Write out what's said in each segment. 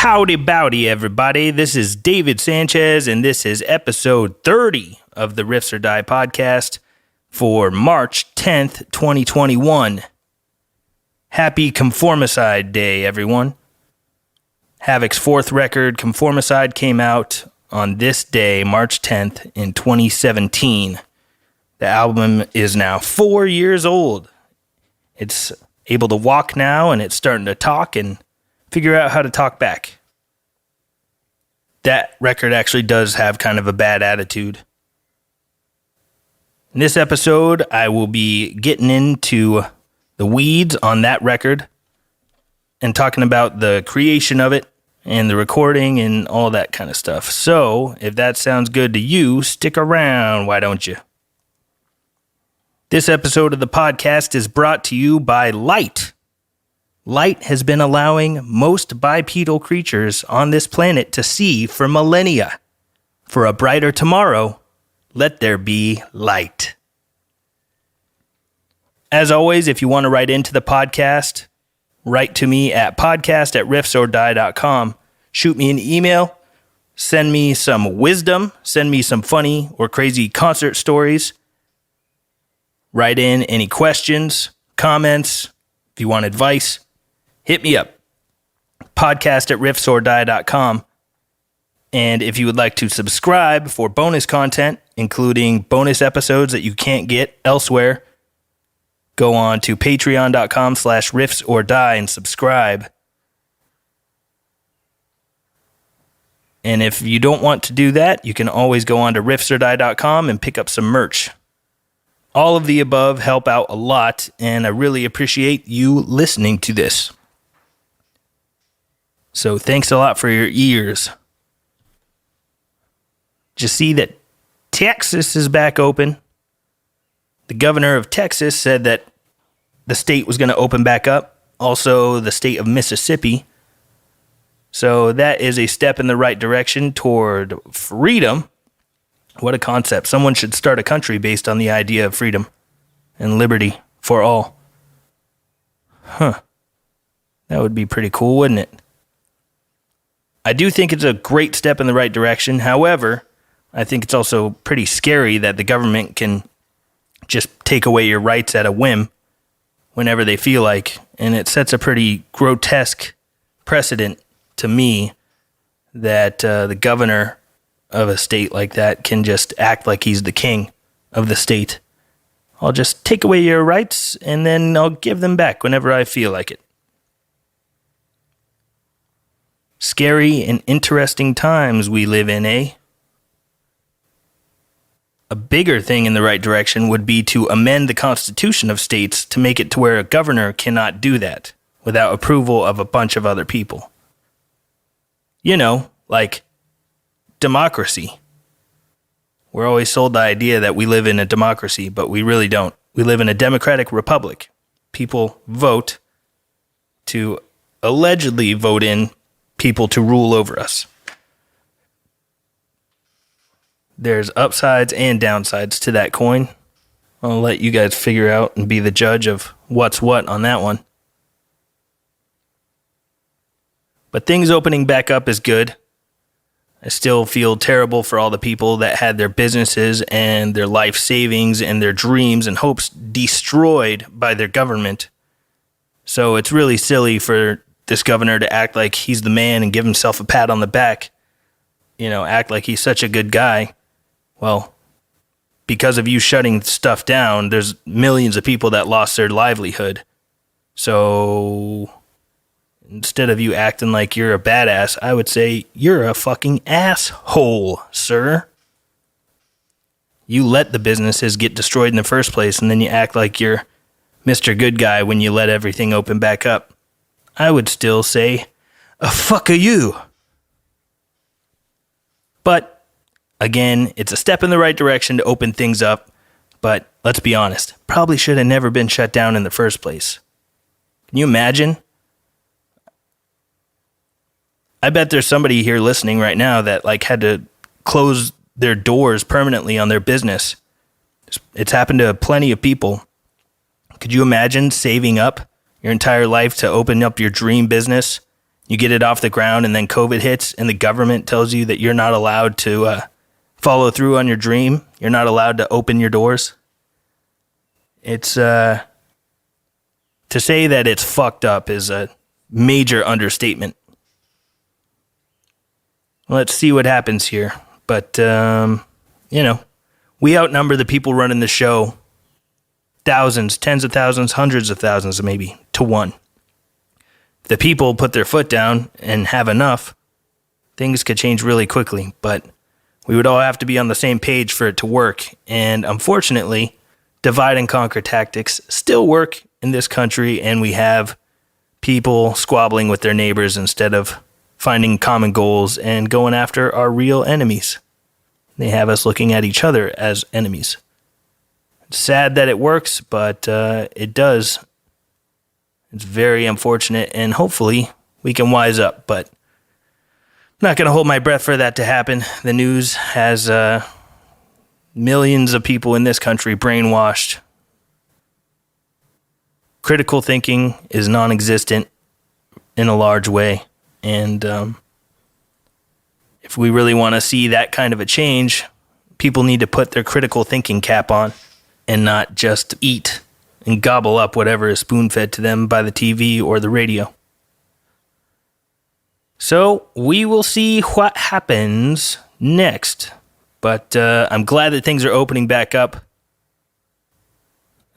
Howdy bowdy, everybody. This is David Sanchez, and this is episode 30 of the Riffs Or Die Podcast for March 10th, 2021. Happy Conformicide Day, everyone. Havoc's fourth record, Conformicide, came out on this day, March 10th, in 2017. The album is now 4 years old. It's able to walk now, and it's starting to talk and figure out how to talk back. That record actually does have kind of a bad attitude. In this episode, I will be getting into the weeds on that record and talking about the creation of it and the recording and all that kind of stuff. So, if that sounds good to you, stick around, why don't you? This episode of the podcast is brought to you by light. Light has been allowing most bipedal creatures on this planet to see for millennia. For a brighter tomorrow, let there be light. As always, if you want to write into the podcast, write to me at podcast@riffsordie.com. Shoot me an email, send me some wisdom, send me some funny or crazy concert stories. Write in any questions, comments, if you want advice. Hit me up, podcast@riffsordie.com. And if you would like to subscribe for bonus content, including bonus episodes that you can't get elsewhere, go on to patreon.com/riffsordie and subscribe. And if you don't want to do that, you can always go on to riffsordie.com and pick up some merch. All of the above help out a lot, and I really appreciate you listening to this. So thanks a lot for your ears. Just see that Texas is back open. The governor of Texas said that the state was going to open back up. Also, the state of Mississippi. So that is a step in the right direction toward freedom. What a concept. Someone should start a country based on the idea of freedom and liberty for all. That would be pretty cool, wouldn't it? I do think it's a great step in the right direction. However, I think it's also pretty scary that the government can just take away your rights at a whim whenever they feel like. And it sets a pretty grotesque precedent to me that the governor of a state like that can just act like he's the king of the state. I'll just take away your rights and then I'll give them back whenever I feel like it. Scary and interesting times we live in, eh? A bigger thing in the right direction would be to amend the constitution of states to make it to where a governor cannot do that without approval of a bunch of other people. You know, like democracy. We're always sold the idea that we live in a democracy, but we really don't. We live in a democratic republic. People vote to allegedly vote in people to rule over us. There's upsides and downsides to that coin. I'll let you guys figure out and be the judge of what's what on that one. But things opening back up is good. I still feel terrible for all the people that had their businesses and their life savings and their dreams and hopes destroyed by their government. So it's really silly for this governor to act like he's the man and give himself a pat on the back. You know, act like he's such a good guy. Well, because of you shutting stuff down, there's millions of people that lost their livelihood. So instead of you acting like you're a badass, I would say you're a fucking asshole, sir. You let the businesses get destroyed in the first place, and then you act like you're Mr. Good Guy when you let everything open back up. I would still say, fuck you. But, again, it's a step in the right direction to open things up. But, let's be honest, probably should have never been shut down in the first place. Can you imagine? I bet there's somebody here listening right now that had to close their doors permanently on their business. It's happened to plenty of people. Could you imagine saving up your entire life to open up your dream business You get it off the ground, and then COVID hits, and the government tells you that you're not allowed to follow through on your dream. You're not allowed to open your doors. It's to say that it's fucked up is a major understatement. Let's see what happens here. But, we outnumber the people running the show thousands, tens of thousands, hundreds of thousands, maybe, to one. If the people put their foot down and have enough, things could change really quickly. But we would all have to be on the same page for it to work. And unfortunately, divide and conquer tactics still work in this country, and we have people squabbling with their neighbors instead of finding common goals and going after our real enemies. They have us looking at each other as enemies. It's sad that it works, but it does. It's very unfortunate, and hopefully we can wise up, but I'm not going to hold my breath for that to happen. The news has millions of people in this country brainwashed. Critical thinking is non-existent in a large way, and if we really want to see that kind of a change, people need to put their critical thinking cap on and not just eat and gobble up whatever is spoon-fed to them by the TV or the radio. So we will see what happens next. But I'm glad that things are opening back up.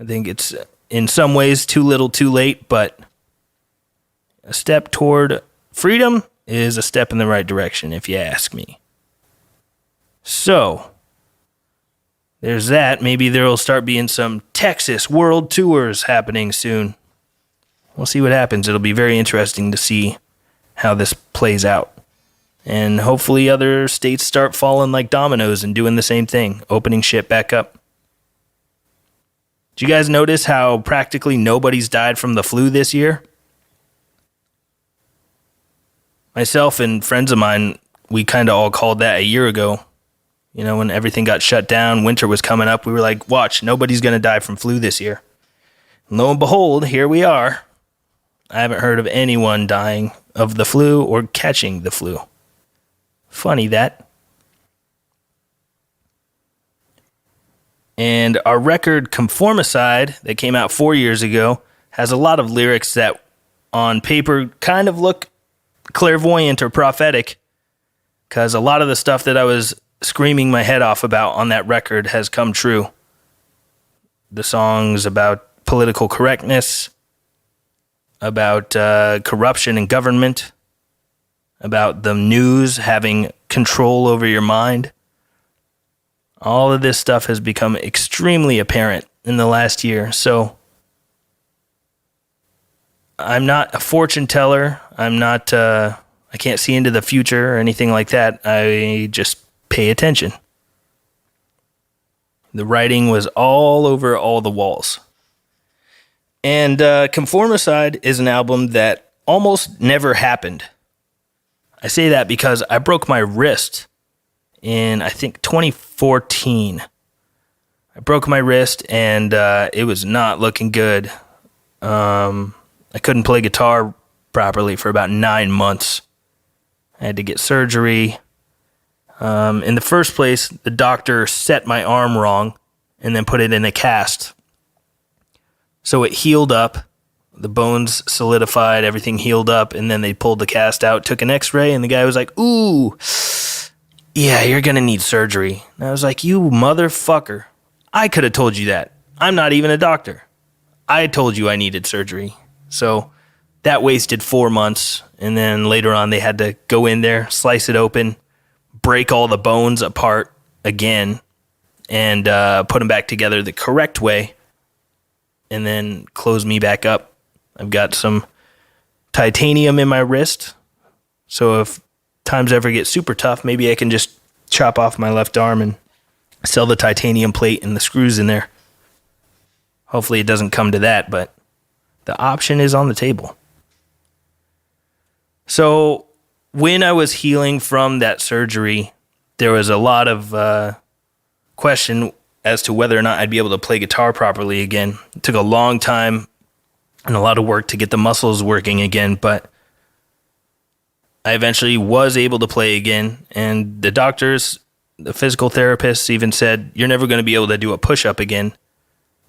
I think it's in some ways too little too late, but a step toward freedom is a step in the right direction, if you ask me. So there's that. Maybe there will start being some Texas world tours happening soon. We'll see what happens. It'll be very interesting to see how this plays out. And hopefully other states start falling like dominoes and doing the same thing, opening shit back up. Did you guys notice how practically nobody's died from the flu this year? Myself and friends of mine, we kind of all called that a year ago. You know, when everything got shut down, winter was coming up, we were like, watch, nobody's going to die from flu this year. And lo and behold, here we are. I haven't heard of anyone dying of the flu or catching the flu. Funny that. And our record Conformicide that came out 4 years ago has a lot of lyrics that on paper kind of look clairvoyant or prophetic, because a lot of the stuff that I was screaming my head off about on that record has come true. The songs about political correctness, about corruption in government, about the news having control over your mind. All of this stuff has become extremely apparent in the last year. So I'm not a fortune teller. I'm not, I can't see into the future or anything like that. I just pay attention. The writing was all over all the walls. And Conformicide is an album that almost never happened. I say that because I broke my wrist in, I think, 2014. I broke my wrist, and it was not looking good. I couldn't play guitar properly for about 9 months. I had to get surgery. In the first place, the doctor set my arm wrong and then put it in a cast. So it healed up. The bones solidified, everything healed up, and then they pulled the cast out, took an x-ray, and the guy was like, ooh, yeah, you're going to need surgery. And I was like, you motherfucker. I could have told you that. I'm not even a doctor. I told you I needed surgery. So that wasted 4 months, and then later on they had to go in there, slice it open, break all the bones apart again, and put them back together the correct way, and then close me back up. I've got some titanium in my wrist, so if times ever get super tough, maybe I can just chop off my left arm and sell the titanium plate and the screws in there. Hopefully it doesn't come to that, but the option is on the table. So when I was healing from that surgery, there was a lot of question as to whether or not I'd be able to play guitar properly again. It took a long time and a lot of work to get the muscles working again, but I eventually was able to play again, and the doctors, the physical therapists even said, you're never going to be able to do a push-up again.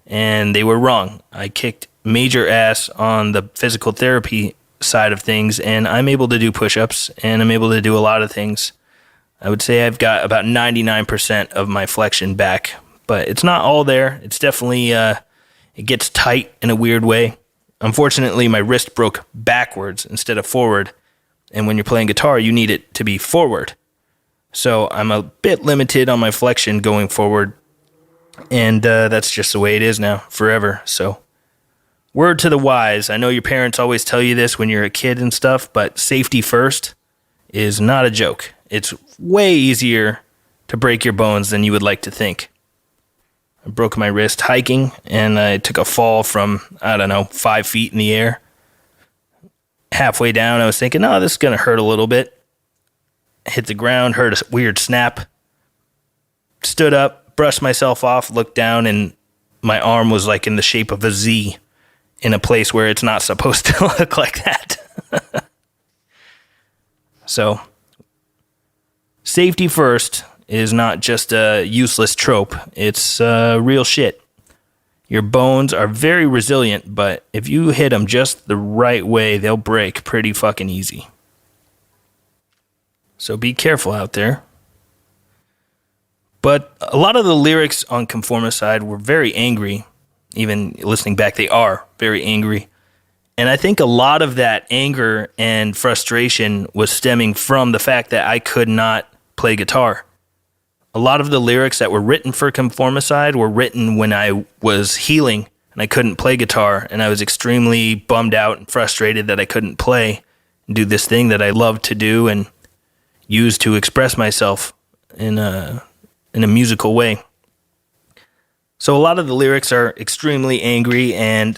And they were wrong. I kicked major ass on the physical therapy side of things, and I'm able to do push-ups, and I'm able to do a lot of things. I would say I've got about 99% of my flexion back, but it's not all there. It's definitely, it gets tight in a weird way. Unfortunately, my wrist broke backwards instead of forward, and when you're playing guitar, you need it to be forward. So I'm a bit limited on my flexion going forward, and that's just the way it is now, forever. So word to the wise, I know your parents always tell you this when you're a kid and stuff, but safety first is not a joke. It's way easier to break your bones than you would like to think. I broke my wrist hiking, and I took a fall from, 5 feet in the air. Halfway down, I was thinking, oh, this is going to hurt a little bit. Hit the ground, heard a weird snap. Stood up, brushed myself off, looked down, and my arm was like in the shape of a Z in a place where it's not supposed to look like that. So, safety first is not just a useless trope. It's real shit. Your bones are very resilient, but if you hit them just the right way, they'll break pretty fucking easy. So be careful out there. But a lot of the lyrics on Conformicide were very angry. Even listening back, they are very angry. And I think a lot of that anger and frustration was stemming from the fact that I could not play guitar. A lot of the lyrics that were written for Conformicide were written when I was healing and I couldn't play guitar, and I was extremely bummed out and frustrated that I couldn't play and do this thing that I loved to do and use to express myself in a musical way. So a lot of the lyrics are extremely angry, and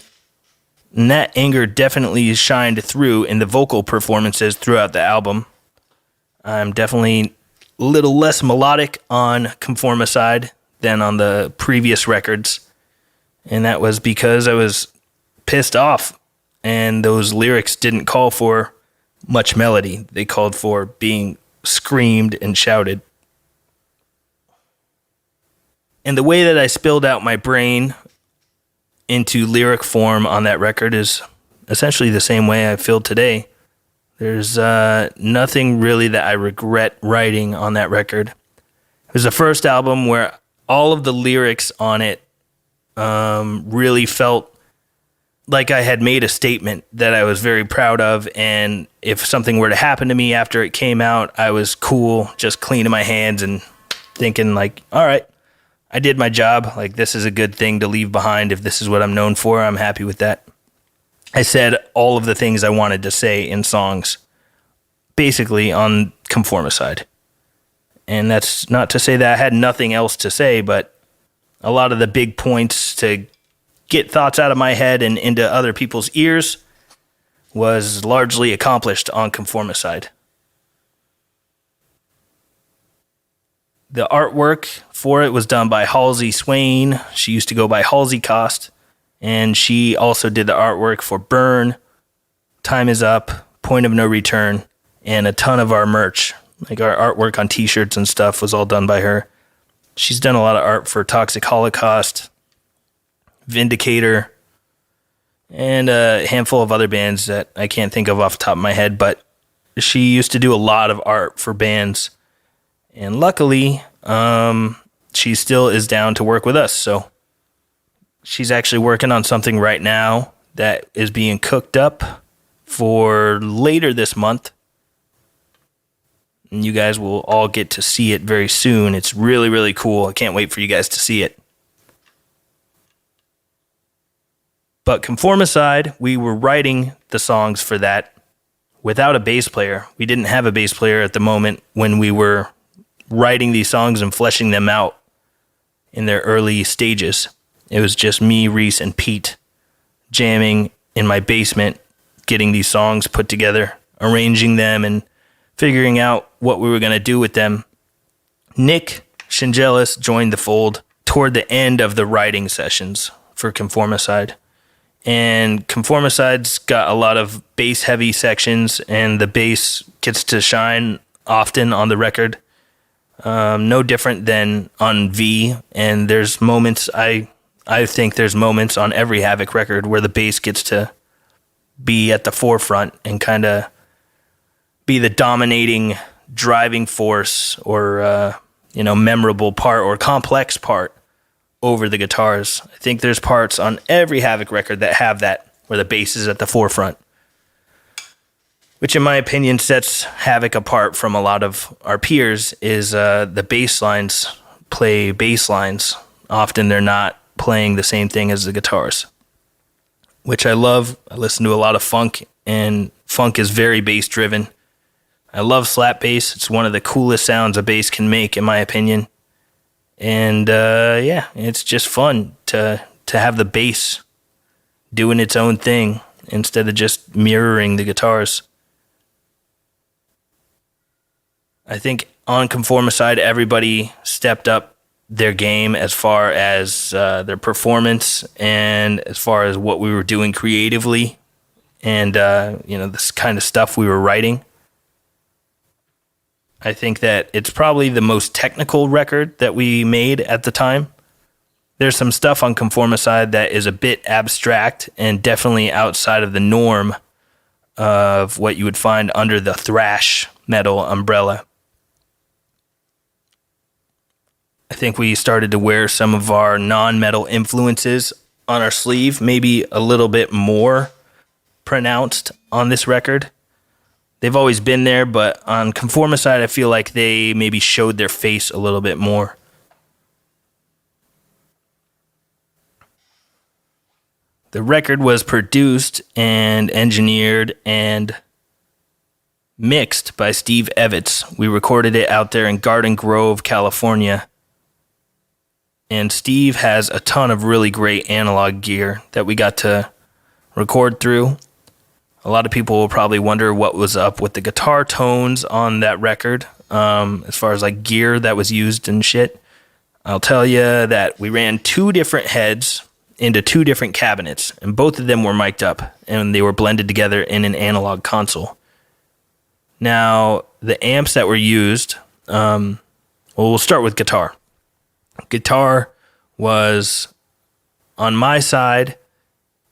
that anger definitely shined through in the vocal performances throughout the album. I'm definitely a little less melodic on Conformicide than on the previous records, and that was because I was pissed off, and those lyrics didn't call for much melody. They called for being screamed and shouted. And the way that I spilled out my brain into lyric form on that record is essentially the same way I feel today. There's nothing really that I regret writing on that record. It was the first album where all of the lyrics on it really felt like I had made a statement that I was very proud of, and if something were to happen to me after it came out, I was cool, just cleaning my hands and thinking like, all right, I did my job. Like, this is a good thing to leave behind. If this is what I'm known for, I'm happy with that. I said all of the things I wanted to say in songs, basically on Conformicide. And that's not to say that I had nothing else to say, but a lot of the big points to get thoughts out of my head and into other people's ears was largely accomplished on Conformicide. The artwork for it was done by Halsey Swain. She used to go by Halsey Cost. And she also did the artwork for Burn, Time Is Up, Point of No Return, and a ton of our merch. Like our artwork on t-shirts and stuff was all done by her. She's done a lot of art for Toxic Holocaust, Vindicator, and a handful of other bands that I can't think of off the top of my head, but she used to do a lot of art for bands. And luckily, she still is down to work with us, so she's actually working on something right now that is being cooked up for later this month. And you guys will all get to see it very soon. It's really, really cool. I can't wait for you guys to see it. But Conformicide, we were writing the songs for that without a bass player. We didn't have a bass player at the moment when we were writing these songs and fleshing them out in their early stages. It was just me, Reese, and Pete jamming in my basement, getting these songs put together, arranging them, and figuring out what we were going to do with them. Nick Shingelis joined the fold toward the end of the writing sessions for Conformicide. And Conformicide's got a lot of bass-heavy sections, and the bass gets to shine often on the record. No different than on V, and there's moments, I think there's moments on every Havoc record where the bass gets to be at the forefront and kind of be the dominating driving force or, memorable part or complex part over the guitars. I think there's parts on every Havoc record that have that, where the bass is at the forefront, which in my opinion sets Havoc apart from a lot of our peers, is the bass lines play bass lines. Often they're not playing the same thing as the guitars, which I love. I listen to a lot of funk, and funk is very bass driven. I love slap bass. It's one of the coolest sounds a bass can make, in my opinion. And it's just fun to have the bass doing its own thing instead of just mirroring the guitars. I think on Conformicide, everybody stepped up their game as far as their performance and as far as what we were doing creatively and, this kind of stuff we were writing. I think that it's probably the most technical record that we made at the time. There's some stuff on Conformicide that is a bit abstract and definitely outside of the norm of what you would find under the thrash metal umbrella. I think we started to wear some of our non-metal influences on our sleeve, maybe a little bit more pronounced on this record. They've always been there, but on Conformicide, I feel like they maybe showed their face a little bit more. The record was produced and engineered and mixed by Steve Evitz. We recorded it out there in Garden Grove, California. And Steve has a ton of really great analog gear that we got to record through. A lot of people will probably wonder what was up with the guitar tones on that record, as far as like gear that was used and shit. I'll tell you that we ran 2 different heads into 2 different cabinets, and both of them were mic'd up, and they were blended together in an analog console. Now, the amps that were used, we'll start with guitar. Guitar was, on my side,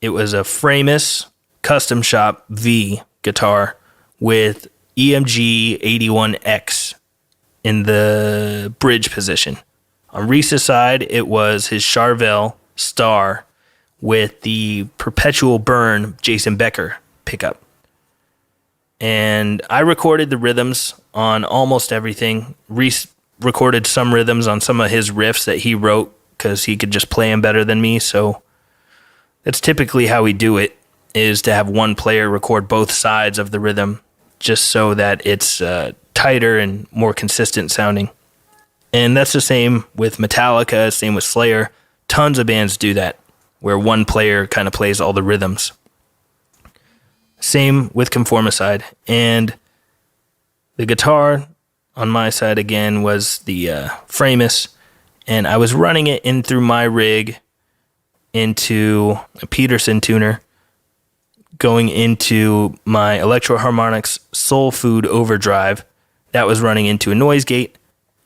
it was a Framus Custom Shop V guitar with EMG 81X in the bridge position. On Reese's side, it was his Charvel Star with the Perpetual Burn Jason Becker pickup. And I recorded the rhythms on almost everything. Reese recorded some rhythms on some of his riffs that he wrote because he could just play them better than me. So that's typically how we do it, is to have one player record both sides of the rhythm just so that it's tighter and more consistent sounding. And that's the same with Metallica, same with Slayer. Tons of bands do that, where one player kind of plays all the rhythms. Same with Conformicide. And the guitar on my side, again, was the Framus. And I was running it in through my rig into a Peterson tuner, going into my Electro Harmonix Soul Food Overdrive. That was running into a noise gate,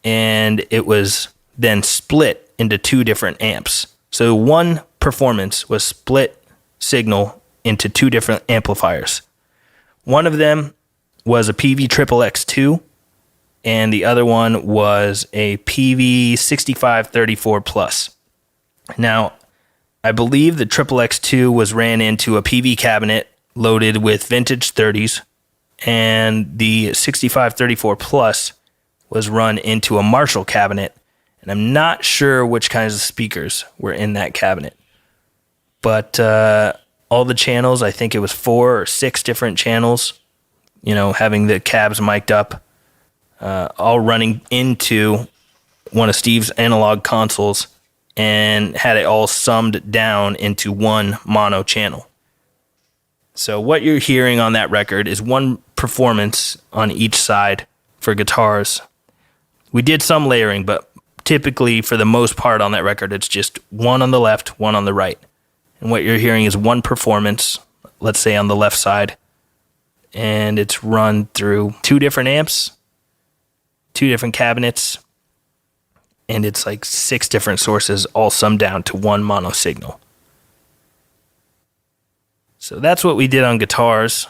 and it was then split into 2 different amps. So one performance was split signal into 2 different amplifiers. One of them was a PV XXX2, and the other one was a PV 6534 Plus. Now, I believe the XXX2 was ran into a PV cabinet loaded with vintage 30s, and the 6534 Plus was run into a Marshall cabinet, and I'm not sure which kinds of speakers were in that cabinet. But all the channels, I think it was 4 or 6 different channels, having the cabs mic'd up, all running into one of Steve's analog consoles, and had it all summed down into one mono channel. So what you're hearing on that record is one performance on each side for guitars. We did some layering, but typically for the most part on that record, it's just one on the left, one on the right. And what you're hearing is one performance, let's say on the left side, and it's run through 2 different amps, 2 different cabinets, and it's like 6 different sources all summed down to one mono signal. So that's what we did on guitars.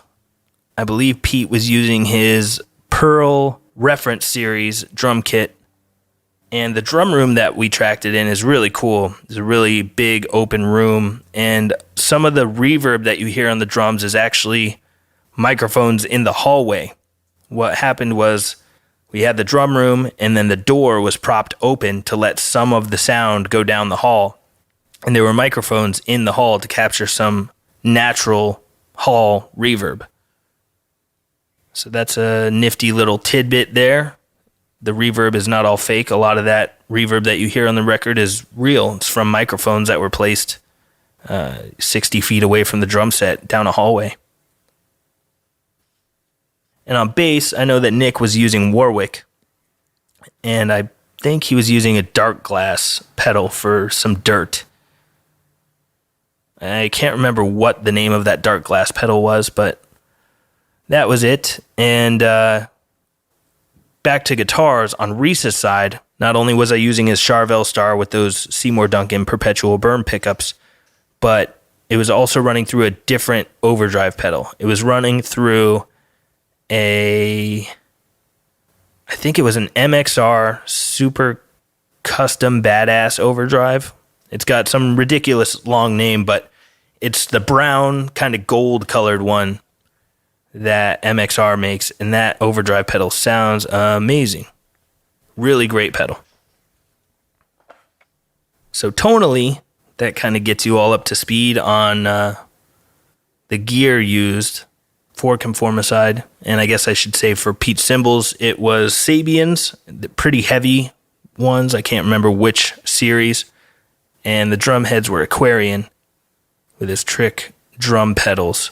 I believe Pete was using his Pearl Reference Series drum kit. And the drum room that we tracked it in is really cool. It's a really big open room. And some of the reverb that you hear on the drums is actually microphones in the hallway. What happened was we had the drum room and then the door was propped open to let some of the sound go down the hall. And there were microphones in the hall to capture some natural hall reverb. So that's a nifty little tidbit there. The reverb is not all fake. A lot of that reverb that you hear on the record is real. It's from microphones that were placed 60 feet away from the drum set down a hallway. And on bass, I know that Nick was using Warwick. And I think he was using a dark glass pedal for some dirt. I can't remember what the name of that dark glass pedal was, but that was it. And back to guitars, on Reese's side, not only was I using his Charvel Star with those Seymour Duncan Perpetual Burn pickups, but it was also running through a different overdrive pedal. It was running through I think it was an MXR Super Custom Badass overdrive. It's got some ridiculous long name, but it's the brown kind of gold colored one that MXR makes, and that overdrive pedal sounds amazing. Really great pedal. So tonally, that kind of gets you all up to speed on the gear used for Conformicide, and I guess I should say for Pete cymbals, it was Sabians, the pretty heavy ones. I can't remember which series, and the drum heads were Aquarian with his trick drum pedals.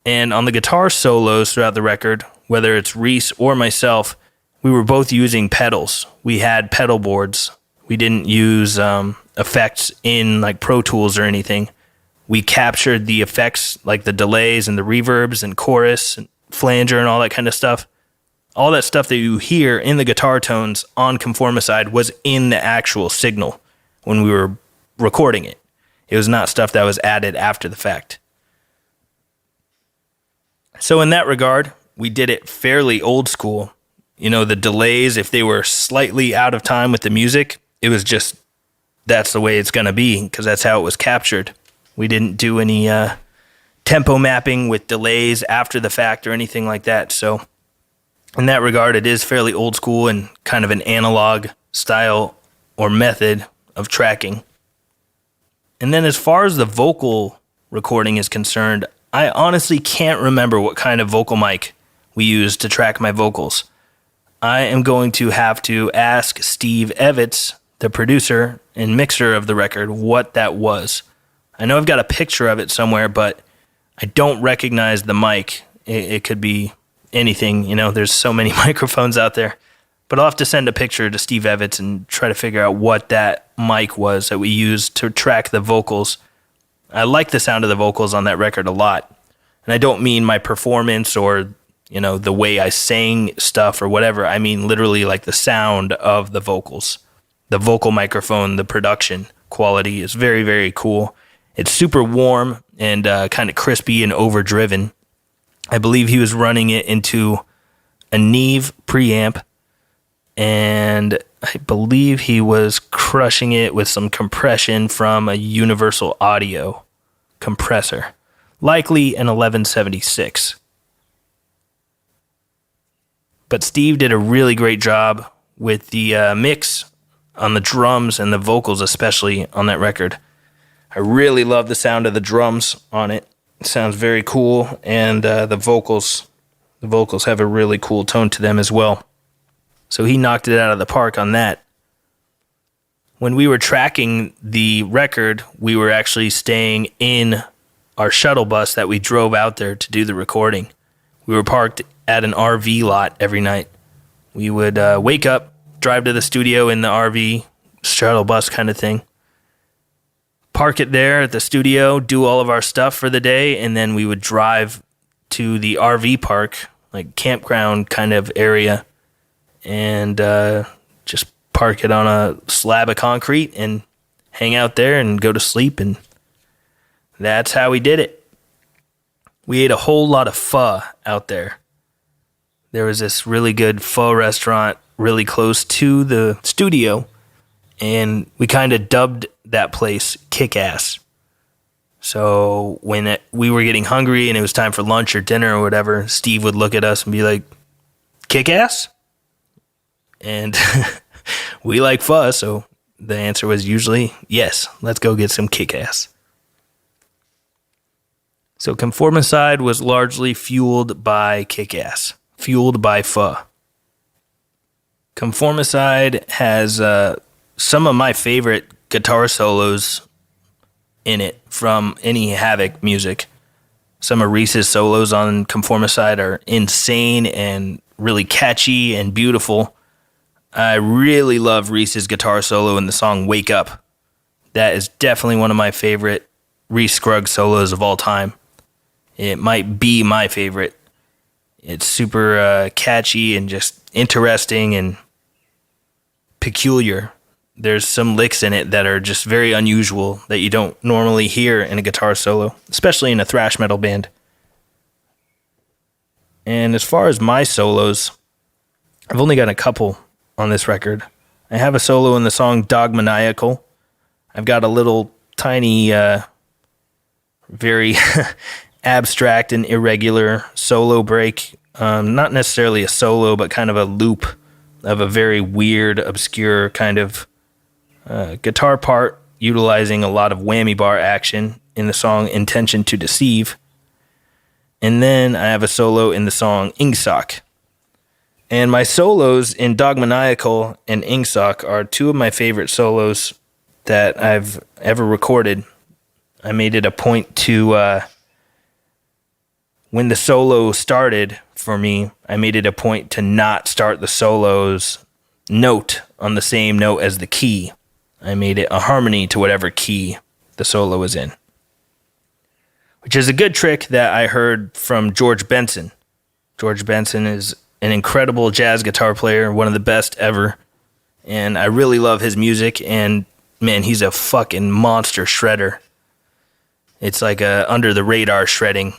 And on the guitar solos throughout the record, whether it's Reese or myself, we were both using pedals. We had pedal boards. We didn't use effects in like Pro Tools or anything. We captured the effects like the delays and the reverbs and chorus and flanger and all that kind of stuff. All that stuff that you hear in the guitar tones on Conformicide was in the actual signal when we were recording it. It was not stuff that was added after the fact. So in that regard, we did it fairly old school. You know, the delays, if they were slightly out of time with the music, it was just, that's the way it's going to be, because that's how it was captured. We didn't do any tempo mapping with delays after the fact or anything like that. So in that regard, it is fairly old school and kind of an analog style or method of tracking. And then as far as the vocal recording is concerned, I honestly can't remember what kind of vocal mic we used to track my vocals. I am going to have to ask Steve Evitz, the producer and mixer of the record, what that was. I know I've got a picture of it somewhere, but I don't recognize the mic. It could be anything, you know, there's so many microphones out there. But I'll have to send a picture to Steve Evitz and try to figure out what that mic was that we used to track the vocals. I like the sound of the vocals on that record a lot. And I don't mean my performance or, you know, the way I sang stuff or whatever. I mean literally like the sound of the vocals. The vocal microphone, the production quality is very, very cool. It's super warm and kind of crispy and overdriven. I believe he was running it into a Neve preamp, and I believe he was crushing it with some compression from a Universal Audio compressor, likely an 1176. But Steve did a really great job with the mix on the drums and the vocals, especially on that record. I really love the sound of the drums on it. It sounds very cool, and the vocals have a really cool tone to them as well. So he knocked it out of the park on that. When we were tracking the record, we were actually staying in our shuttle bus that we drove out there to do the recording. We were parked at an RV lot every night. We would wake up, drive to the studio in the RV, shuttle bus kind of thing, park it there at the studio, do all of our stuff for the day, and then we would drive to the RV park, like campground kind of area, and just park it on a slab of concrete and hang out there and go to sleep, and that's how we did it. We ate a whole lot of pho out there. There was this really good pho restaurant really close to the studio, and we kind of dubbed that place Kick-Ass. So when we were getting hungry and it was time for lunch or dinner or whatever, Steve would look at us and be like, Kick-Ass? And we like pho, so the answer was usually, yes, let's go get some Kick-Ass. So Conformicide was largely fueled by Kick-Ass, fueled by pho. Conformicide has some of my favorite guitar solos in it from any Havoc music. Some of Reese's solos on Conformicide are insane and really catchy and beautiful. I really love Reese's guitar solo in the song Wake Up. That is definitely one of my favorite Reese Scruggs solos of all time. It might be my favorite. It's super catchy and just interesting and peculiar. There's some licks in it that are just very unusual that you don't normally hear in a guitar solo, especially in a thrash metal band. And as far as my solos, I've only got a couple on this record. I have a solo in the song Dogmaniacal. I've got a little tiny, very abstract and irregular solo break. Not necessarily a solo, but kind of a loop of a very weird, obscure kind of guitar part, utilizing a lot of whammy bar action in the song Intention to Deceive. And then I have a solo in the song Ingsoc. And my solos in Dogmaniacal and Ingsoc are two of my favorite solos that I've ever recorded. I made it a point to, when the solo started for me, I made it a point to not start the solo's note on the same note as the key. I made it a harmony to whatever key the solo is in, which is a good trick that I heard from George Benson. George Benson is an incredible jazz guitar player, one of the best ever, and I really love his music, and man, he's a fucking monster shredder. It's like a under-the-radar shredding.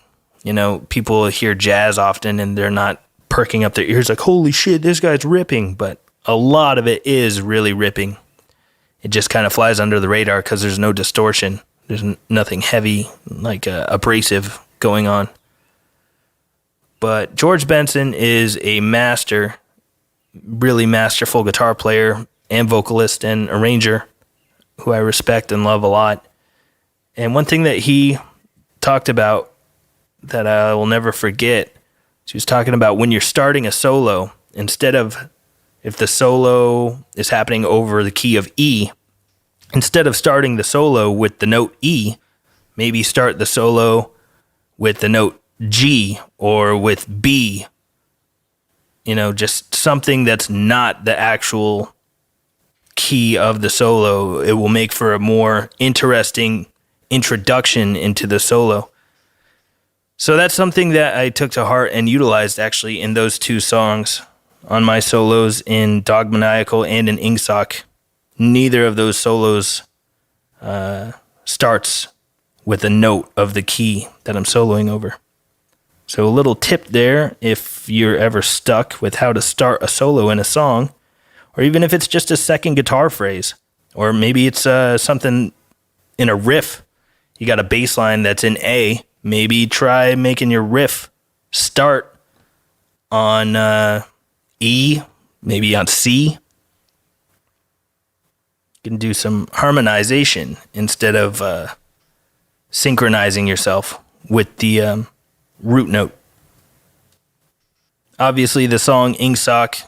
You know, people hear jazz often, and they're not perking up their ears like, holy shit, this guy's ripping, but a lot of it is really ripping. It just kind of flies under the radar because there's no distortion. There's nothing heavy, like abrasive going on. But George Benson is a master, really masterful guitar player and vocalist and arranger who I respect and love a lot. And one thing that he talked about that I will never forget, he was talking about when you're starting a solo, instead of, if the solo is happening over the key of E, instead of starting the solo with the note E, maybe start the solo with the note G or with B. You know, just something that's not the actual key of the solo. It will make for a more interesting introduction into the solo. So that's something that I took to heart and utilized actually in those two songs on my solos in Dogmaniacal and in Ingsoc. Neither of those solos starts with a note of the key that I'm soloing over. So a little tip there if you're ever stuck with how to start a solo in a song, or even if it's just a second guitar phrase, or maybe it's something in a riff. You got a bass line that's in A. Maybe try making your riff start on E, maybe on C. You can do some harmonization instead of synchronizing yourself with the root note. Obviously, the song Ingsoc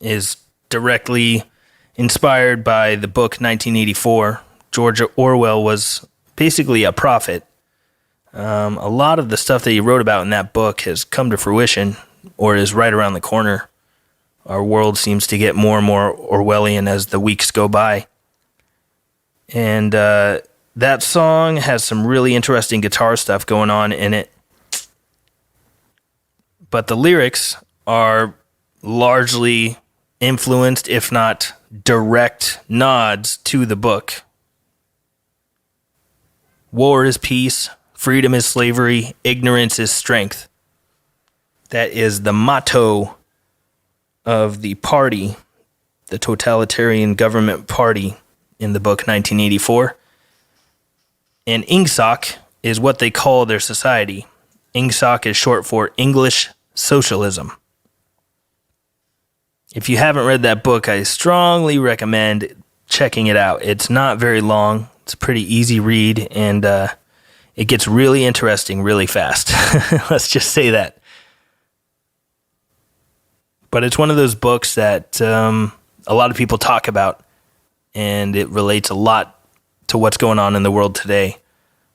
is directly inspired by the book 1984. George Orwell was basically a prophet. A lot of the stuff that he wrote about in that book has come to fruition or is right around the corner. Our world seems to get more and more Orwellian as the weeks go by. And that song has some really interesting guitar stuff going on in it. But the lyrics are largely influenced, if not direct nods to the book. War is peace, freedom is slavery, ignorance is strength. That is the motto of the party, the totalitarian government party in the book 1984. And INGSOC is what they call their society. INGSOC is short for English Socialism. If you haven't read that book, I strongly recommend checking it out. It's not very long. It's a pretty easy read, and it gets really interesting really fast. Let's just say that. But it's one of those books that a lot of people talk about, and it relates a lot to what's going on in the world today.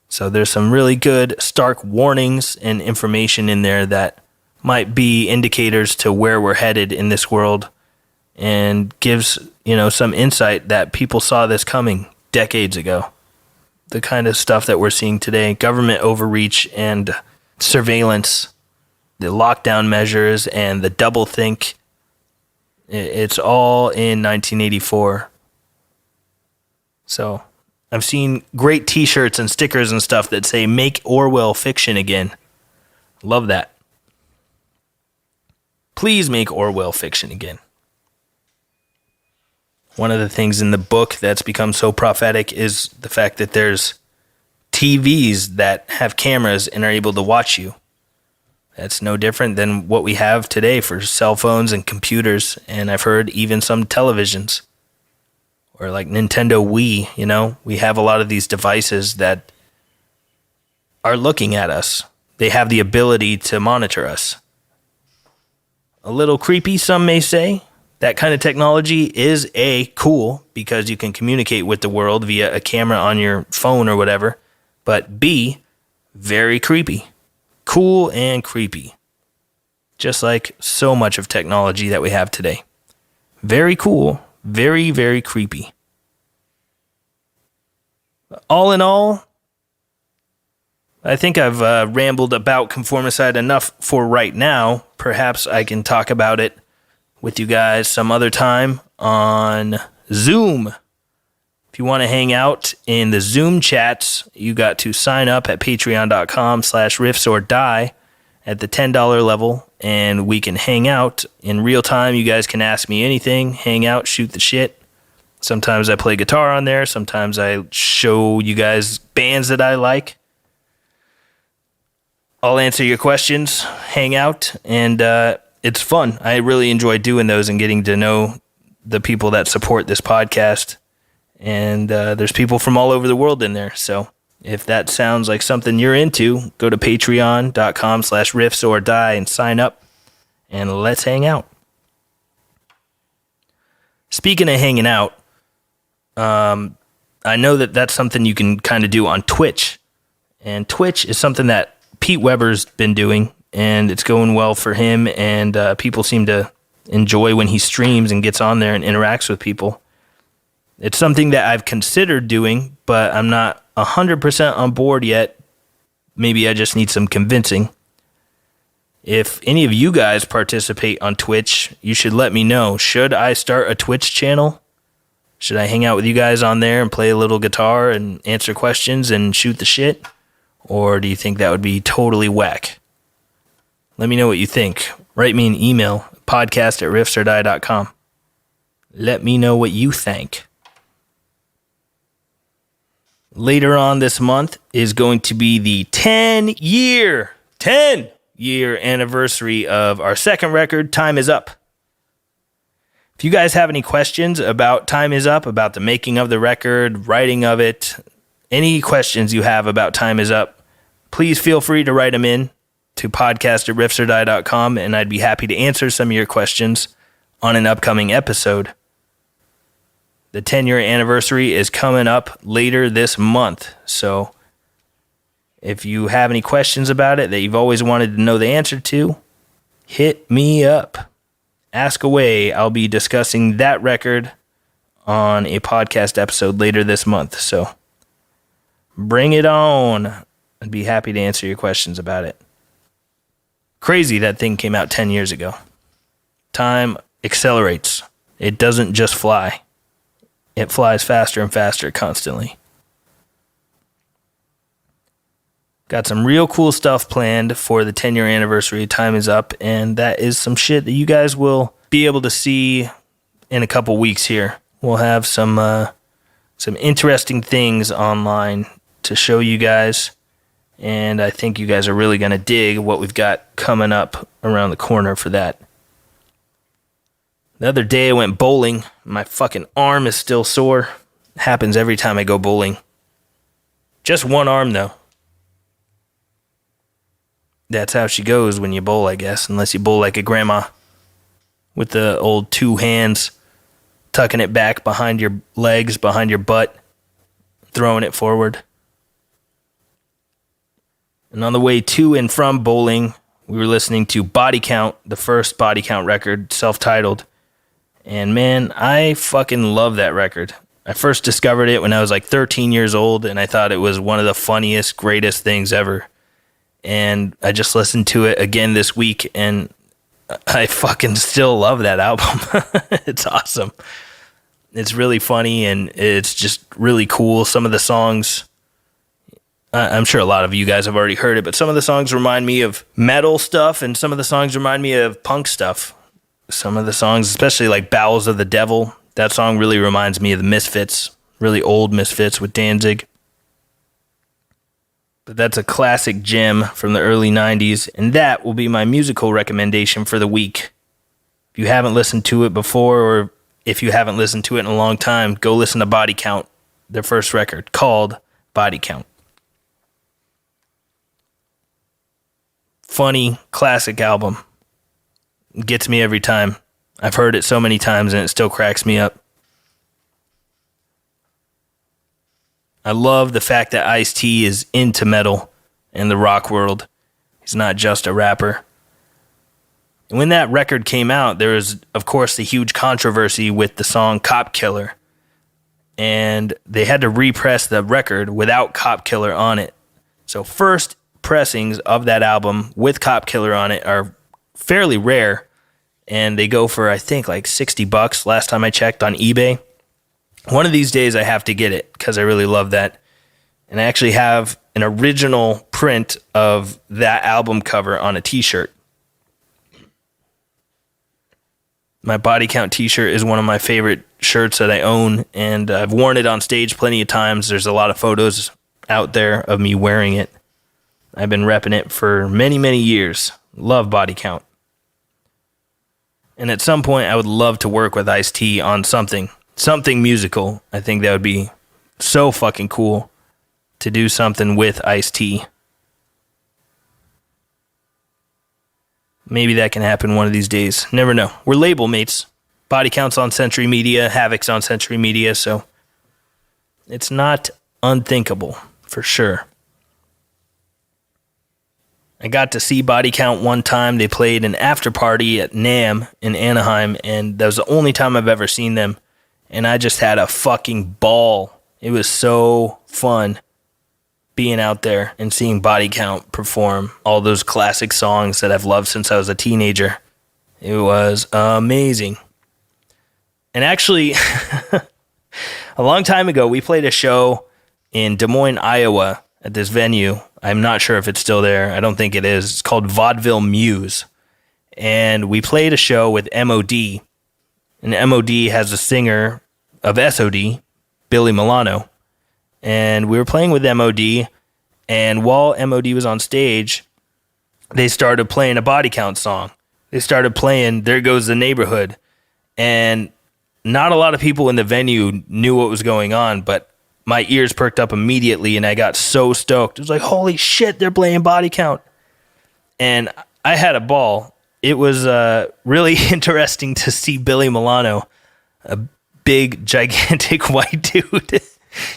So there's some really good stark warnings and information in there that might be indicators to where we're headed in this world, and gives, some insight that people saw this coming decades ago. The kind of stuff that we're seeing today, government overreach and surveillance, the lockdown measures and the doublethink, it's all in 1984. So I've seen great t-shirts and stickers and stuff that say, "Make Orwell fiction again." Love that. Please make Orwell fiction again. One of the things in the book that's become so prophetic is the fact that there's TVs that have cameras and are able to watch you. That's no different than what we have today for cell phones and computers, and I've heard even some televisions. Or like Nintendo Wii, we have a lot of these devices that are looking at us. They have the ability to monitor us. A little creepy, some may say. That kind of technology is A, cool, because you can communicate with the world via a camera on your phone or whatever. But B, very creepy. Cool and creepy. Just like so much of technology that we have today. Very cool, very, very creepy. All in all, I think I've rambled about Conformicide enough for right now. Perhaps I can talk about it with you guys some other time on Zoom. If you want to hang out in the Zoom chats, you got to sign up at patreon.com/riffs or die at the $10 level, and we can hang out in real time. You guys can ask me anything, hang out, shoot the shit. Sometimes I play guitar on there. Sometimes I show you guys bands that I like. I'll answer your questions, hang out, and it's fun. I really enjoy doing those and getting to know the people that support this podcast. And there's people from all over the world in there. So if that sounds like something you're into, go to patreon.com/riffs or die and sign up, and let's hang out. Speaking of hanging out, I know that that's something you can kind of do on Twitch. And Twitch is something that Pete Weber's been doing, and it's going well for him, and people seem to enjoy when he streams and gets on there and interacts with people. It's something that I've considered doing, but I'm not 100% on board yet. Maybe I just need some convincing. If any of you guys participate on Twitch, you should let me know. Should I start a Twitch channel? Should I hang out with you guys on there and play a little guitar and answer questions and shoot the shit? Or do you think that would be totally whack? Let me know what you think. Write me an email, podcast@riffsordie.com. Let me know what you think. Later on this month is going to be the 10-year anniversary of our second record, Time Is Up. If you guys have any questions about Time Is Up, about the making of the record, writing of it, any questions you have about Time Is Up, please feel free to write them in to podcast@riffsordie.com, and I'd be happy to answer some of your questions on an upcoming episode. The 10-year anniversary is coming up later this month, so if you have any questions about it that you've always wanted to know the answer to, hit me up. Ask away. I'll be discussing that record on a podcast episode later this month, so Bring it on. I'd be happy to answer your questions about it. Crazy that thing came out 10 years ago. Time accelerates. It doesn't just fly. It flies faster and faster constantly. Got some real cool stuff planned for the 10-year anniversary. Time is up, and that is some shit that you guys will be able to see in a couple weeks here. We'll have some interesting things online to show you guys, and I think you guys are really going to dig what we've got coming up around the corner for that. The other day I went bowling. My fucking arm is still sore. It happens every time I go bowling. Just one arm, though. That's how she goes when you bowl, I guess, unless you bowl like a grandma with the old two hands, tucking it back behind your legs, behind your butt, throwing it forward. And on the way to and from bowling, we were listening to Body Count, the first Body Count record, self-titled. And man, I fucking love that record. I first discovered it when I was like 13 years old, and I thought it was one of the funniest, greatest things ever. And I just listened to it again this week, and I fucking still love that album. It's awesome. It's really funny, and it's just really cool. Some of the songs, I'm sure a lot of you guys have already heard it, but some of the songs remind me of metal stuff, and some of the songs remind me of punk stuff. Some of the songs, especially like Bowels of the Devil, that song really reminds me of the Misfits, really old Misfits with Danzig. But that's a classic gem from the early 90s, and that will be my musical recommendation for the week. If you haven't listened to it before, or if you haven't listened to it in a long time, go listen to Body Count, their first record, called Body Count. Funny, classic album. It gets me every time. I've heard it so many times, and it still cracks me up. I love the fact that Ice-T is into metal and the rock world. He's not just a rapper. And when that record came out, there was, of course, the huge controversy with the song Cop Killer. And they had to repress the record without Cop Killer on it. So first pressings of that album with Cop Killer on it are fairly rare. And they go for, I think, like $60 last time I checked on eBay. One of these days I have to get it because I really love that. And I actually have an original print of that album cover on a t-shirt. My Body Count t-shirt is one of my favorite shirts that I own, and I've worn it on stage plenty of times. There's a lot of photos out there of me wearing it. I've been repping it for many, many years. Love Body Count. And at some point I would love to work with Ice-T on something musical. I think that would be so fucking cool to do something with Ice-T. Maybe that can happen one of these days. Never know. We're label mates. Body Count's on Century Media, Havoc's on Century Media, so it's not unthinkable, for sure. I got to see Body Count one time. They played an after party at NAMM in Anaheim, and that was the only time I've ever seen them. And I just had a fucking ball. It was so fun being out there and seeing Body Count perform all those classic songs that I've loved since I was a teenager. It was amazing. And actually, a long time ago, we played a show in Des Moines, Iowa at this venue. I'm not sure if it's still there. I don't think it is. It's called Vaudeville Muse. And we played a show with MOD. And MOD has a singer of SOD, Billy Milano. And we were playing with MOD, and while MOD was on stage, they started playing a Body Count song. They started playing There Goes the Neighborhood. And not a lot of people in the venue knew what was going on, but my ears perked up immediately, and I got so stoked. It was like, holy shit, they're playing Body Count. And I had a ball. It was really interesting to see Billy Milano, a big, gigantic white dude,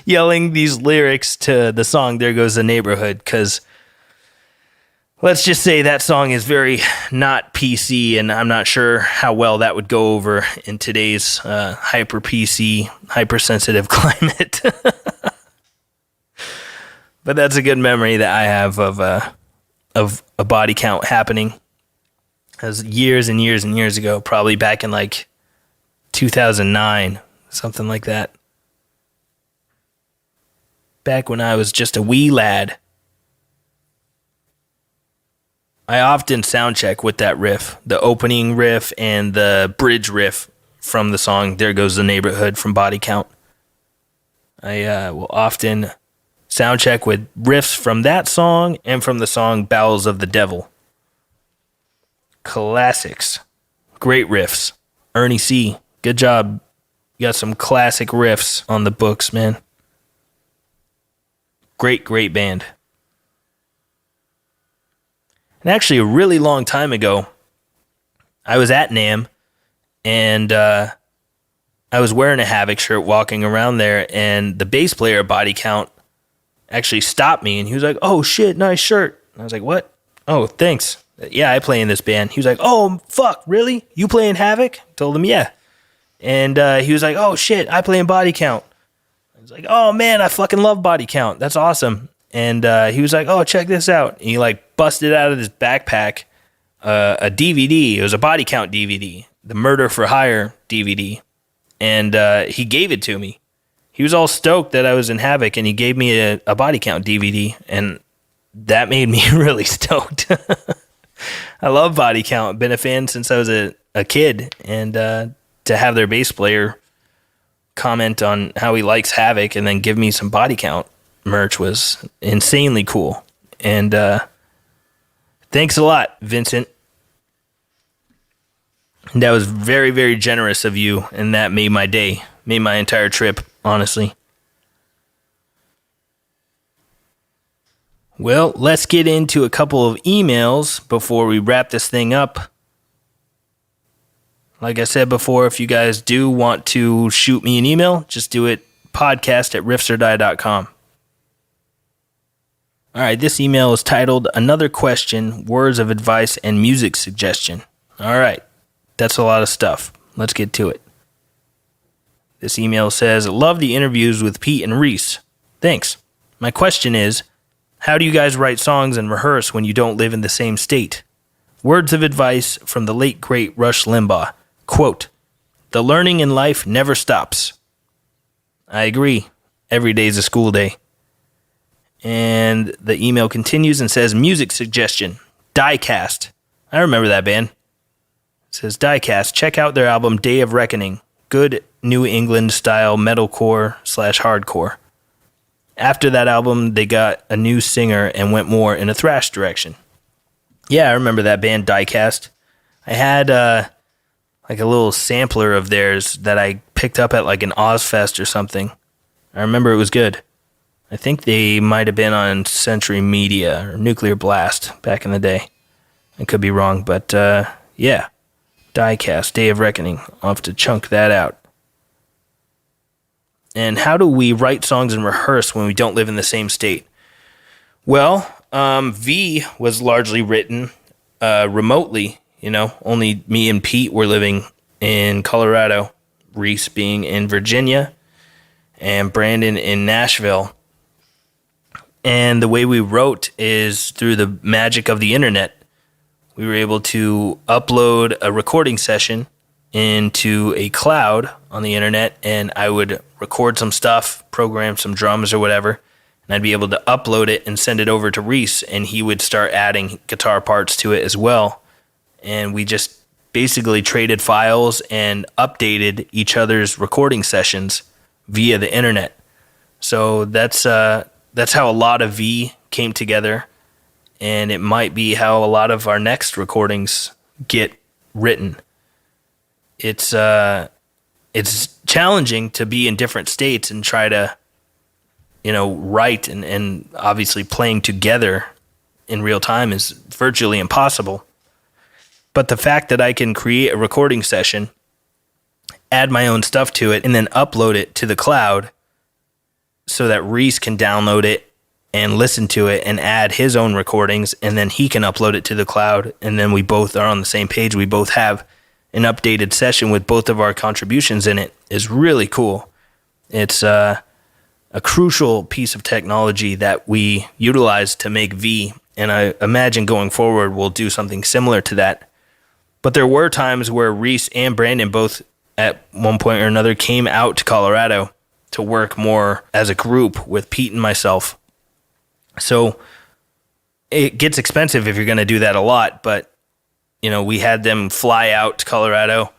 yelling these lyrics to the song There Goes the Neighborhood, because let's just say that song is very not PC, and I'm not sure how well that would go over in today's hyper-PC, hypersensitive climate. But that's a good memory that I have of a body count happening. That was years and years and years ago, probably back in like 2009, something like that. Back when I was just a wee lad. I often soundcheck with that riff, the opening riff and the bridge riff from the song There Goes the Neighborhood from Body Count. I will often soundcheck with riffs from that song and from the song Bowels of the Devil. Classics. Great riffs. Ernie C., good job. You got some classic riffs on the books, man. Great, great band. And actually, a really long time ago, I was at NAMM, and I was wearing a Havoc shirt walking around there, and the bass player at Body Count actually stopped me, and he was like, "Oh, shit, nice shirt." And I was like, "What?" "Oh, thanks. Yeah, I play in this band." He was like, "Oh, fuck, really? You play in Havoc?" I told him, "Yeah." And he was like, "Oh, shit, I play in Body Count." I was like, "Oh, man, I fucking love Body Count. That's awesome." And he was like, "Oh, check this out." And he like busted out of his backpack a DVD. It was a Body Count DVD, the Murder for Hire DVD. And he gave it to me. He was all stoked that I was in Havoc, and he gave me a Body Count DVD. And that made me really stoked. I love Body Count. Been a fan since I was a kid. And to have their bass player comment on how he likes Havoc and then give me some Body Count merch was insanely cool. And thanks a lot, Vincent. That was very, very generous of you, and that made my day, made my entire trip, honestly. Well, let's get into a couple of emails before we wrap this thing up. Like I said before, if you guys do want to shoot me an email, just do it podcast@riffsordie.com. All right, this email is titled, Another Question, Words of Advice, and Music Suggestion. All right, that's a lot of stuff. Let's get to it. This email says, love the interviews with Pete and Reese. Thanks. My question is, how do you guys write songs and rehearse when you don't live in the same state? Words of advice from the late, great Rush Limbaugh. Quote, the learning in life never stops. I agree. Every day's a school day. And the email continues and says, music suggestion, Diecast. I remember that band. It says, Diecast, check out their album Day of Reckoning. Good New England style metalcore/hardcore. After that album, they got a new singer and went more in a thrash direction. Yeah, I remember that band, Diecast. I had like a little sampler of theirs that I picked up at like an Ozfest or something. I remember it was good. I think they might have been on Century Media or Nuclear Blast back in the day. I could be wrong, but yeah. Diecast, Day of Reckoning. I'll have to chunk that out. And how do we write songs and rehearse when we don't live in the same state? Well, V was largely written remotely. You know, only me and Pete were living in Colorado, Reese being in Virginia, and Brandon in Nashville. And the way we wrote is through the magic of the internet. We were able to upload a recording session into a cloud on the internet, and I would record some stuff, program some drums or whatever, and I'd be able to upload it and send it over to Reese, and he would start adding guitar parts to it as well. And we just basically traded files and updated each other's recording sessions via the internet. So that's how a lot of V came together, and it might be how a lot of our next recordings get written. It's challenging to be in different states and try to, write, and obviously playing together in real time is virtually impossible. But the fact that I can create a recording session, add my own stuff to it, and then upload it to the cloud so that Reese can download it and listen to it and add his own recordings, and then he can upload it to the cloud, and then we both are on the same page. We both have an updated session with both of our contributions in it is really cool. It's a a crucial piece of technology that we utilize to make V. And I imagine going forward, we'll do something similar to that. But there were times where Reese and Brandon both at one point or another came out to Colorado to work more as a group with Pete and myself. So it gets expensive if you're going to do that a lot, but we had them fly out to Colorado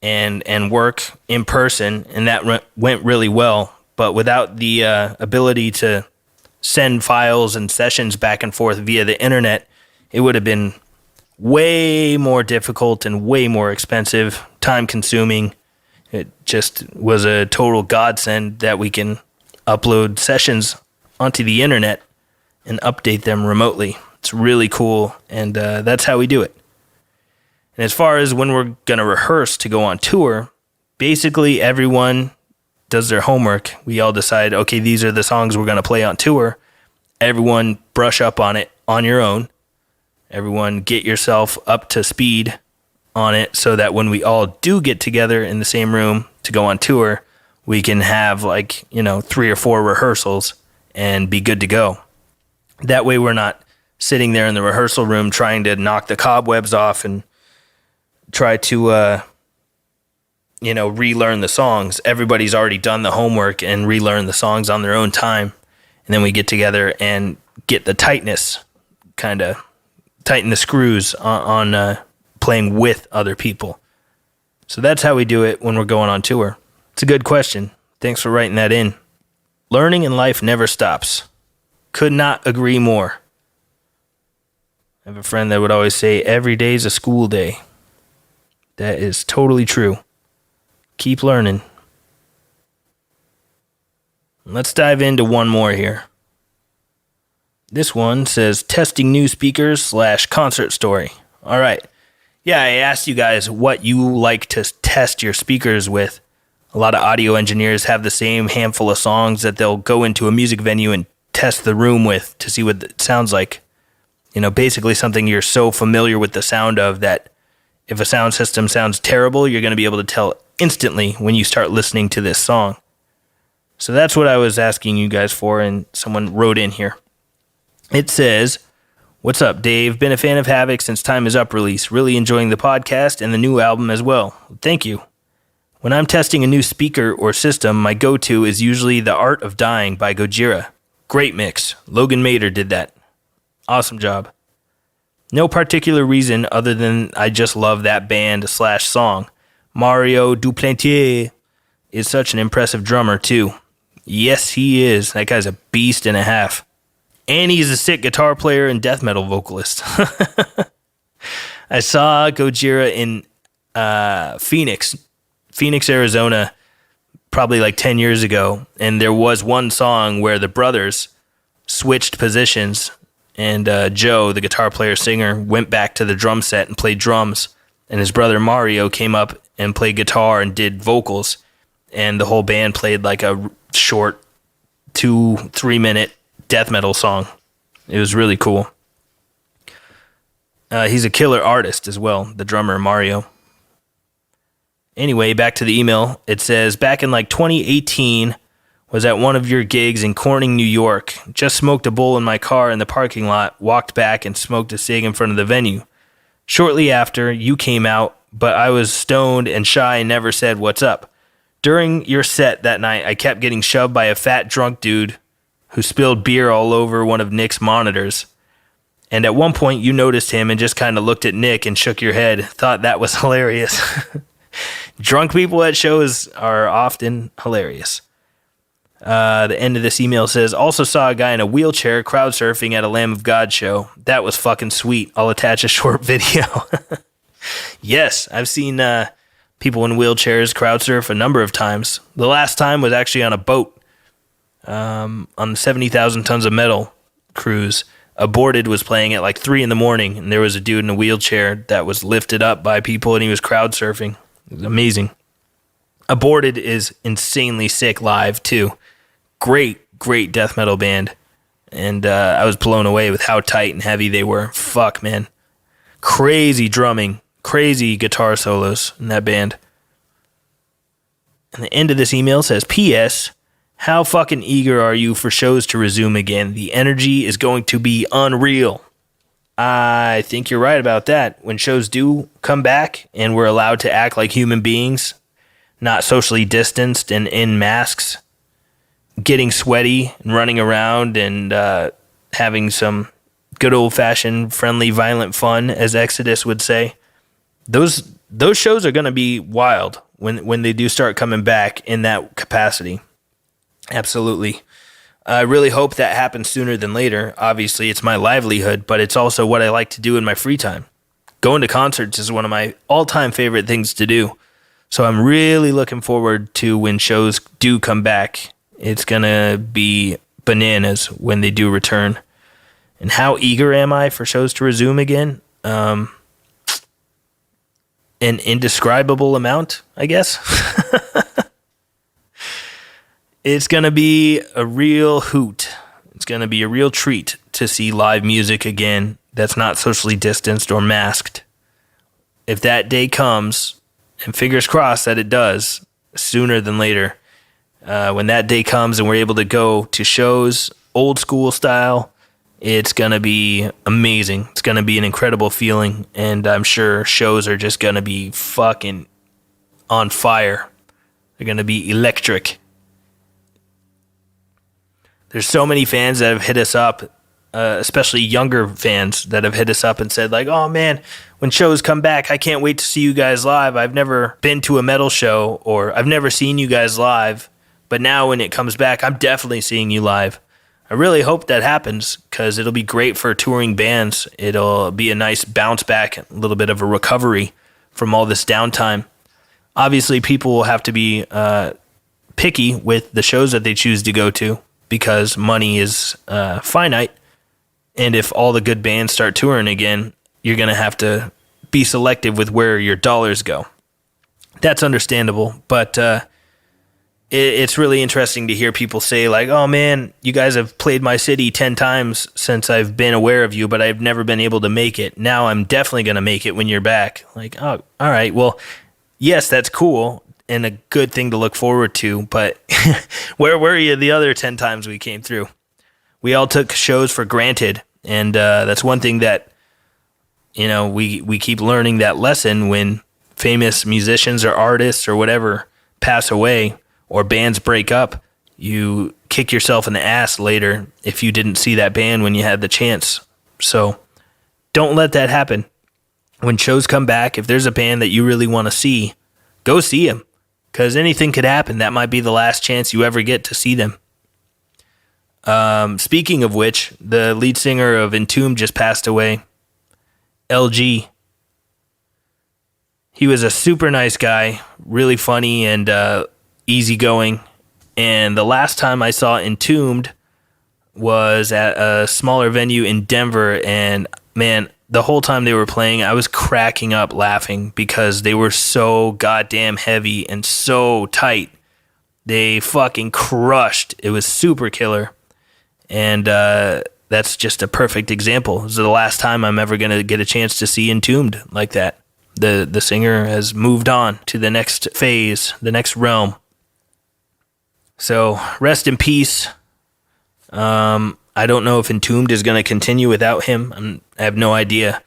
and work in person, and that went really well. But without the ability to send files and sessions back and forth via the internet, it would have been way more difficult and way more expensive, time consuming. It just was a total godsend that we can upload sessions onto the internet and update them remotely. It's really cool, and that's how we do it. And as far as when we're going to rehearse to go on tour, basically everyone does their homework. We all decide, okay, these are the songs we're going to play on tour. Everyone brush up on it on your own. Everyone get yourself up to speed on it so that when we all do get together in the same room to go on tour, we can have 3 or 4 rehearsals and be good to go. That way we're not sitting there in the rehearsal room trying to knock the cobwebs off and try to relearn the songs. Everybody's already done the homework and relearn the songs on their own time. And then we get together and get the tightness, kind of tighten the screws on playing with other people. So that's how we do it when we're going on tour. It's a good question. Thanks for writing that in. Learning in life never stops. Could not agree more. I have a friend that would always say, every day's a school day. That is totally true. Keep learning. Let's dive into one more here. This one says, testing new speakers / concert story. All right. Yeah, I asked you guys what you like to test your speakers with. A lot of audio engineers have the same handful of songs that they'll go into a music venue and test the room with to see what it sounds like. Basically something you're so familiar with the sound of that if a sound system sounds terrible, you're going to be able to tell instantly when you start listening to this song. So that's what I was asking you guys for, and someone wrote in here. It says, "What's up, Dave? Been a fan of Havoc since Time Is Up release. Really enjoying the podcast and the new album as well. Thank you. When I'm testing a new speaker or system, my go-to is usually The Art of Dying by Gojira. Great mix. Logan Mader did that. Awesome job. No particular reason other than I just love that band / song. Mario Duplantier is such an impressive drummer, too. Yes, he is. That guy's a beast and a half. And he's a sick guitar player and death metal vocalist." I saw Gojira in Phoenix, Arizona, probably 10 years ago. And there was one song where the brothers switched positions. And Joe, the guitar player singer, went back to the drum set and played drums. And his brother Mario came up and played guitar and did vocals. And the whole band played a short 2-3 minute death metal song. It was really cool. He's a killer artist as well, the drummer Mario. Anyway, back to the email. It says, back in 2018, was at one of your gigs in Corning, New York. Just smoked a bowl in my car in the parking lot, walked back and smoked a cig in front of the venue. Shortly after, you came out, but I was stoned and shy and never said what's up. During your set that night, I kept getting shoved by a fat drunk dude who spilled beer all over one of Nick's monitors. And at one point, you noticed him and just kind of looked at Nick and shook your head. Thought that was hilarious. Drunk people at shows are often hilarious. The end of this email says, also saw a guy in a wheelchair crowd surfing at a Lamb of God show. That was fucking sweet. I'll attach a short video. Yes, I've seen people in wheelchairs crowd surf a number of times. The last time was actually on a boat on the 70,000 Tons of Metal cruise. Aborted was playing at 3 a.m, and there was a dude in a wheelchair that was lifted up by people, and he was crowd surfing. It was amazing. Aborted is insanely sick live, too. Great death metal band. And I was blown away with how tight and heavy they were. Fuck, man. Crazy drumming. Crazy guitar solos in that band. And the end of this email says, P.S. How fucking eager are you for shows to resume again? The energy is going to be unreal. I think you're right about that. When shows do come back and we're allowed to act like human beings, not socially distanced and in masks, getting sweaty and running around and having some good old-fashioned, friendly, violent fun, as Exodus would say, those shows are going to be wild when they do start coming back in that capacity. Absolutely. I really hope that happens sooner than later. Obviously, it's my livelihood, but it's also what I like to do in my free time. Going to concerts is one of my all-time favorite things to do. So I'm really looking forward to when shows do come back. It's going to be bananas when they do return. And how eager am I for shows to resume again? An indescribable amount, I guess. It's going to be a real hoot. It's going to be a real treat to see live music again that's not socially distanced or masked. If that day comes, and fingers crossed that it does, sooner than later, when that day comes and we're able to go to shows, old school style, it's going to be amazing. It's going to be an incredible feeling, and I'm sure shows are just going to be fucking on fire. They're going to be electric. There's so many fans that have hit us up, especially younger fans that have hit us up and said, like, oh man, when shows come back, I can't wait to see you guys live. I've never been to a metal show, or I've never seen you guys live, but now when it comes back, I'm definitely seeing you live. I really hope that happens because it'll be great for touring bands. It'll be a nice bounce back, a little bit of a recovery from all this downtime. Obviously, people will have to be picky with the shows that they choose to go to, because money is finite. And if all the good bands start touring again, you're going to have to be selective with where your dollars go. That's understandable, but it's really interesting to hear people say, like, oh man, you guys have played my city 10 times since I've been aware of you, but I've never been able to make it. Now I'm definitely going to make it when you're back. Like, oh, all right, well, yes, that's cool and a good thing to look forward to, but where were you the other 10 times we came through? We all took shows for granted, and that's one thing that, you know, we keep learning that lesson when famous musicians or artists or whatever pass away or bands break up. You kick yourself in the ass later if you didn't see that band when you had the chance. So don't let that happen. When shows come back, if there's a band that you really want to see, go see them. Because anything could happen. That might be the last chance you ever get to see them. Speaking of which, the lead singer of Entombed just passed away. LG. He was a super nice guy, really funny and easygoing. And the last time I saw Entombed was at a smaller venue in Denver. And man, the whole time they were playing, I was cracking up laughing because they were so goddamn heavy and so tight. They fucking crushed. It was super killer. And that's just a perfect example. This is the last time I'm ever going to get a chance to see Entombed like that. The singer has moved on to the next phase, the next realm. So rest in peace. I don't know if Entombed is going to continue without him. I have no idea.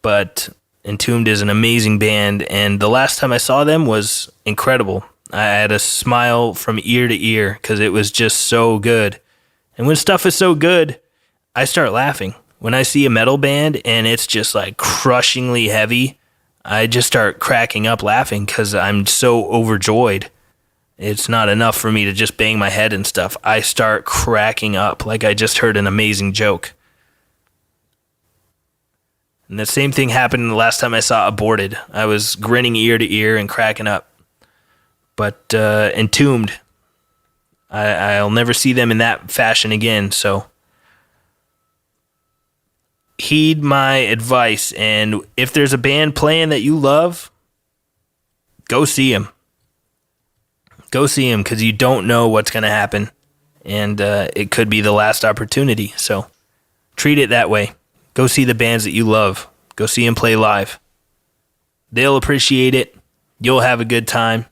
But Entombed is an amazing band, and the last time I saw them was incredible. I had a smile from ear to ear because it was just so good. And when stuff is so good, I start laughing. When I see a metal band and it's just like crushingly heavy, I just start cracking up laughing because I'm so overjoyed. It's not enough for me to just bang my head and stuff. I start cracking up like I just heard an amazing joke. And the same thing happened the last time I saw Aborted. I was grinning ear to ear and cracking up. But Entombed, I'll never see them in that fashion again, so heed my advice. And if there's a band playing that you love, go see them. Go see them because you don't know what's going to happen. And it could be the last opportunity. So treat it that way. Go see the bands that you love. Go see them play live. They'll appreciate it. You'll have a good time.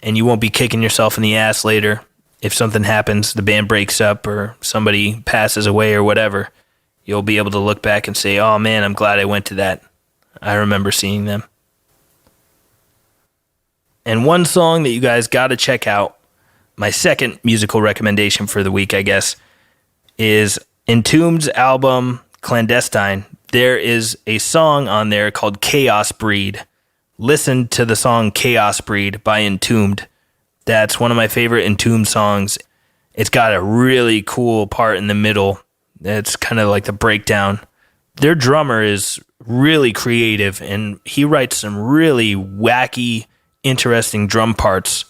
and you won't be kicking yourself in the ass later if something happens, the band breaks up or somebody passes away or whatever. You'll be able to look back and say, oh man, I'm glad I went to that. I remember seeing them. And one song that you guys got to check out, my second musical recommendation for the week, I guess, is Entombed's album Clandestine. There is a song on there called Chaos Breed. Listen to the song Chaos Breed by Entombed. That's one of my favorite Entombed songs. It's got a really cool part in the middle. It's kind of like the breakdown. Their drummer is really creative, and he writes some really wacky, interesting drum parts.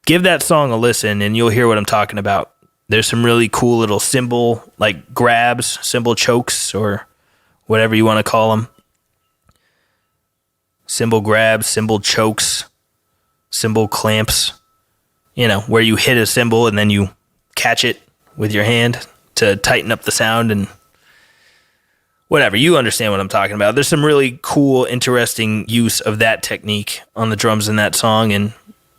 Give that song a listen, and you'll hear what I'm talking about. There's some really cool little cymbal, like grabs, cymbal chokes, or whatever you want to call them. Cymbal grabs, cymbal chokes, cymbal clamps. You know, where you hit a cymbal and then you catch it with your hand to tighten up the sound and whatever. You understand what I'm talking about. There's some really cool, interesting use of that technique on the drums in that song, and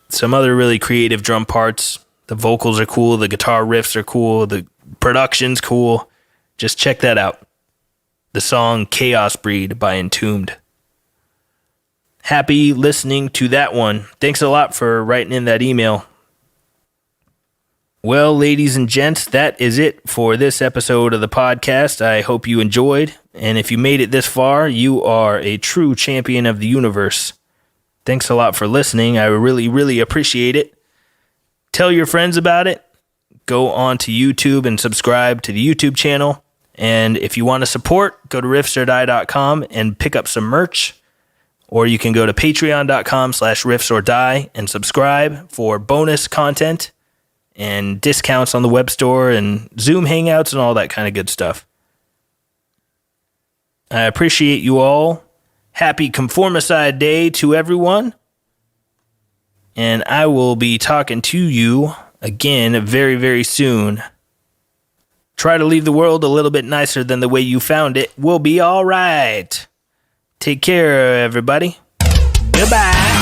some other really creative drum parts. The vocals are cool. The guitar riffs are cool. The production's cool. Just check that out. The song Chaos Breed by Entombed. Happy listening to that one. Thanks a lot for writing in that email. Well, ladies and gents, that is it for this episode of the podcast. I hope you enjoyed. And if you made it this far, you are a true champion of the universe. Thanks a lot for listening. I really, really appreciate it. Tell your friends about it. Go on to YouTube and subscribe to the YouTube channel. And if you want to support, go to riffsordie.com and pick up some merch. Or you can go to patreon.com/riffsordie and subscribe for bonus content and discounts on the web store and Zoom hangouts and all that kind of good stuff. I appreciate you all. Happy Conformicide Day to everyone. And I will be talking to you again very, very soon. Try to leave the world a little bit nicer than the way you found it. We'll be all right. Take care, everybody. Goodbye.